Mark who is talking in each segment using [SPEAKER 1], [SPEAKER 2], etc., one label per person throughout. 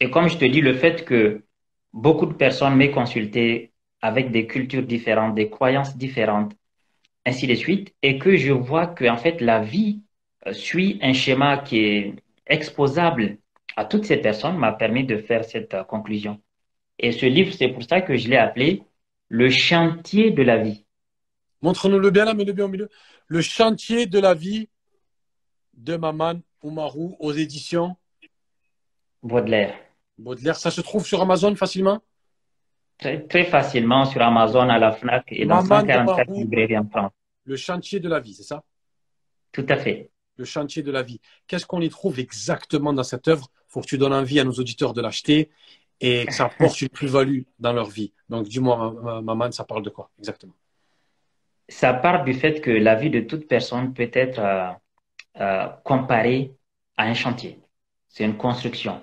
[SPEAKER 1] Et comme je te dis, le fait que beaucoup de personnes m'aient consulté avec des cultures différentes, des croyances différentes, ainsi de suite, et que je vois que en fait la vie suit un schéma qui est exposable à toutes ces personnes m'a permis de faire cette conclusion. Et ce livre, c'est pour ça que je l'ai appelé Le chantier de la vie,
[SPEAKER 2] Montre-nous-le bien là, mets-le bien au milieu. Le chantier de la vie de Maman Oumarou aux éditions
[SPEAKER 1] Baudelaire.
[SPEAKER 2] Baudelaire. Ça se trouve sur Amazon facilement.
[SPEAKER 1] Très, très facilement sur Amazon, à la Fnac et dans
[SPEAKER 2] Maman
[SPEAKER 1] 144
[SPEAKER 2] Oumarou,
[SPEAKER 1] librairies en France.
[SPEAKER 2] le chantier de la vie, c'est ça?
[SPEAKER 1] Tout à fait.
[SPEAKER 2] Le chantier de la vie. Qu'est-ce qu'on y trouve exactement dans cette œuvre? Faut que tu donnes envie à nos auditeurs de l'acheter et que ça apporte une plus-value dans leur vie. Donc, dis-moi, Maman, ça parle de quoi exactement?
[SPEAKER 1] Ça part du fait que la vie de toute personne peut être comparée à un chantier. C'est une construction.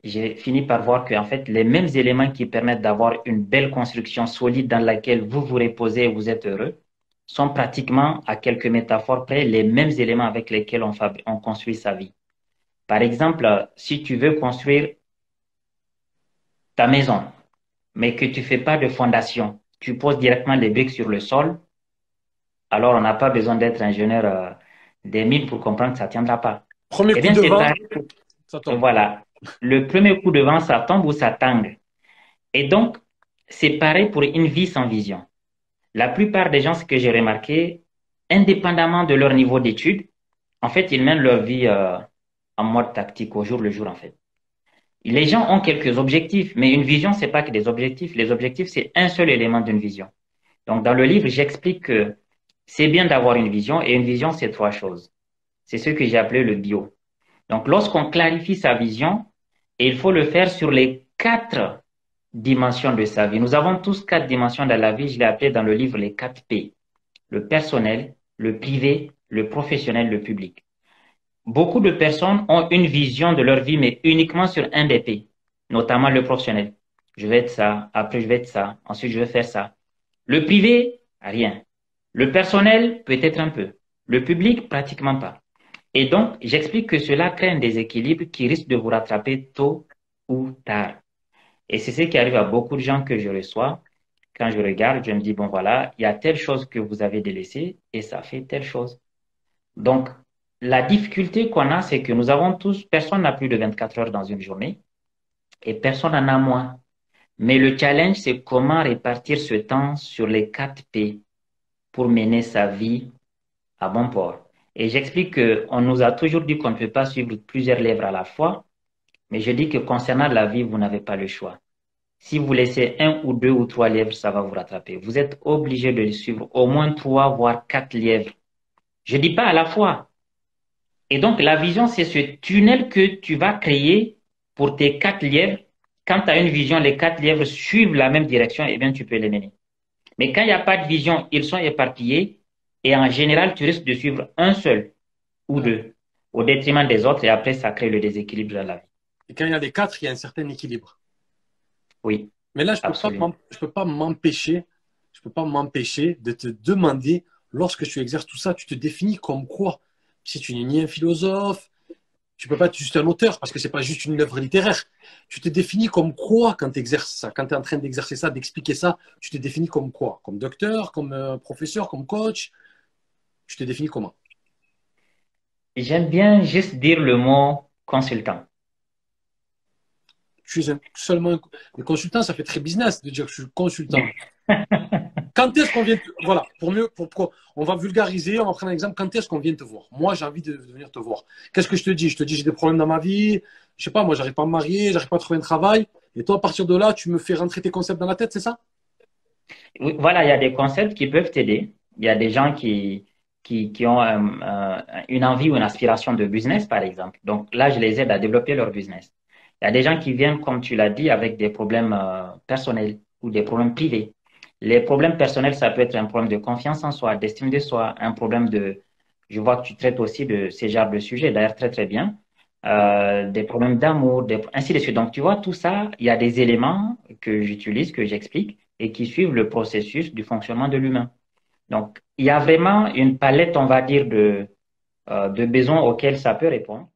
[SPEAKER 1] J'ai fini par voir que, en fait, les mêmes éléments qui permettent d'avoir une belle construction solide dans laquelle vous vous reposez et vous êtes heureux sont pratiquement, à quelques métaphores près, les mêmes éléments avec lesquels on construit sa vie. Par exemple, si tu veux construire ta maison, mais que tu fais pas de fondation, tu poses directement les briques sur le sol, alors on n'a pas besoin d'être ingénieur des mines pour comprendre que ça tiendra pas.
[SPEAKER 2] Premier
[SPEAKER 1] Eh
[SPEAKER 2] coup
[SPEAKER 1] bien,
[SPEAKER 2] de
[SPEAKER 1] c'est
[SPEAKER 2] vent,
[SPEAKER 1] pareil.
[SPEAKER 2] ça tombe.
[SPEAKER 1] Voilà. Le premier coup de vent, ça tombe ou ça tangue. Et donc, c'est pareil pour une vie sans vision. La plupart des gens, ce que j'ai remarqué, indépendamment de leur niveau d'études, en fait, ils mènent leur vie en mode tactique, au jour le jour, en fait. Les gens ont quelques objectifs, mais une vision, c'est pas que des objectifs. Les objectifs, c'est un seul élément d'une vision. Donc, dans le livre, j'explique que c'est bien d'avoir une vision, et une vision, c'est trois choses. C'est ce que j'ai appelé le bio. Donc, lorsqu'on clarifie sa vision, et il faut le faire sur les quatre dimensions de sa vie. Nous avons tous quatre dimensions dans la vie. Je l'ai appelé dans le livre les quatre P. Le personnel, le privé, le professionnel, le public. Beaucoup de personnes ont une vision de leur vie, mais uniquement sur un des P, notamment le professionnel. Je vais être ça, après je vais être ça, ensuite je vais faire ça. Le privé, rien. Le personnel, peut-être un peu. Le public, pratiquement pas. Et donc, j'explique que cela crée un déséquilibre qui risque de vous rattraper tôt ou tard. Et c'est ce qui arrive à beaucoup de gens que je reçois. Quand je regarde, je me dis, bon voilà, il y a telle chose que vous avez délaissée et ça fait telle chose. Donc, la difficulté qu'on a, c'est que nous avons tous, personne n'a plus de 24 heures dans une journée et personne n'en a moins. Mais le challenge, c'est comment répartir ce temps sur les 4 P pour mener sa vie à bon port. Et j'explique qu'on nous a toujours dit qu'on ne peut pas suivre plusieurs lèvres à la fois, mais je dis que concernant la vie, vous n'avez pas le choix. Si vous laissez un ou deux ou trois lièvres, ça va vous rattraper. Vous êtes obligé de suivre au moins trois, voire quatre lièvres. Je dis pas à la fois. Et donc, la vision, c'est ce tunnel que tu vas créer pour tes quatre lièvres. Quand tu as une vision, les quatre lièvres suivent la même direction, eh bien, tu peux les mener. Mais quand il n'y a pas de vision, ils sont éparpillés et en général, tu risques de suivre un seul ou
[SPEAKER 2] Ouais.
[SPEAKER 1] deux au détriment des autres et après, ça crée le déséquilibre dans la vie.
[SPEAKER 2] Et quand il y a les quatre, il y a un certain équilibre.
[SPEAKER 1] Oui,
[SPEAKER 2] Mais là,
[SPEAKER 1] absolument.
[SPEAKER 2] je peux pas m'empêcher de te demander, lorsque tu exerces tout ça, tu te définis comme quoi? Si tu n'es ni un philosophe, tu peux pas être juste un auteur parce que c'est pas juste une œuvre littéraire. Tu te définis comme quoi quand tu exerces ça, quand tu es en train d'exercer ça, d'expliquer ça, tu te définis comme quoi? Comme docteur, comme professeur, comme coach? Tu te définis comment?
[SPEAKER 1] J'aime bien juste dire le mot consultant.
[SPEAKER 2] Je suis seulement un consultant, ça fait très business de dire que je suis consultant. Quand est-ce qu'on vient te... Voilà, on va vulgariser, on va prendre un exemple. Quand est-ce qu'on vient te voir? Moi, j'ai envie de venir te voir. Qu'est-ce que je te dis? Je te dis, j'ai des problèmes dans ma vie. Je sais pas, moi, j'arrive pas à me marier, j'arrive pas à trouver un travail. Et toi, à partir de là, tu me fais rentrer tes concepts dans la tête, c'est ça?
[SPEAKER 1] Oui, voilà, il y a des concepts qui peuvent t'aider. Il y a des gens qui ont une envie ou une aspiration de business, par exemple. Donc là, je les aide à développer leur business. Il y a des gens qui viennent, comme tu l'as dit, avec des problèmes personnels ou des problèmes privés. Les problèmes personnels, ça peut être un problème de confiance en soi, d'estime de soi, un problème de... Je vois que tu traites aussi de ces genres de sujets, d'ailleurs très très bien. Des problèmes d'amour, ainsi de suite. Donc tu vois, tout ça, il y a des éléments que j'utilise, que j'explique et qui suivent le processus du fonctionnement de l'humain. Donc, il y a vraiment une palette, on va dire, de besoins auxquels ça peut répondre.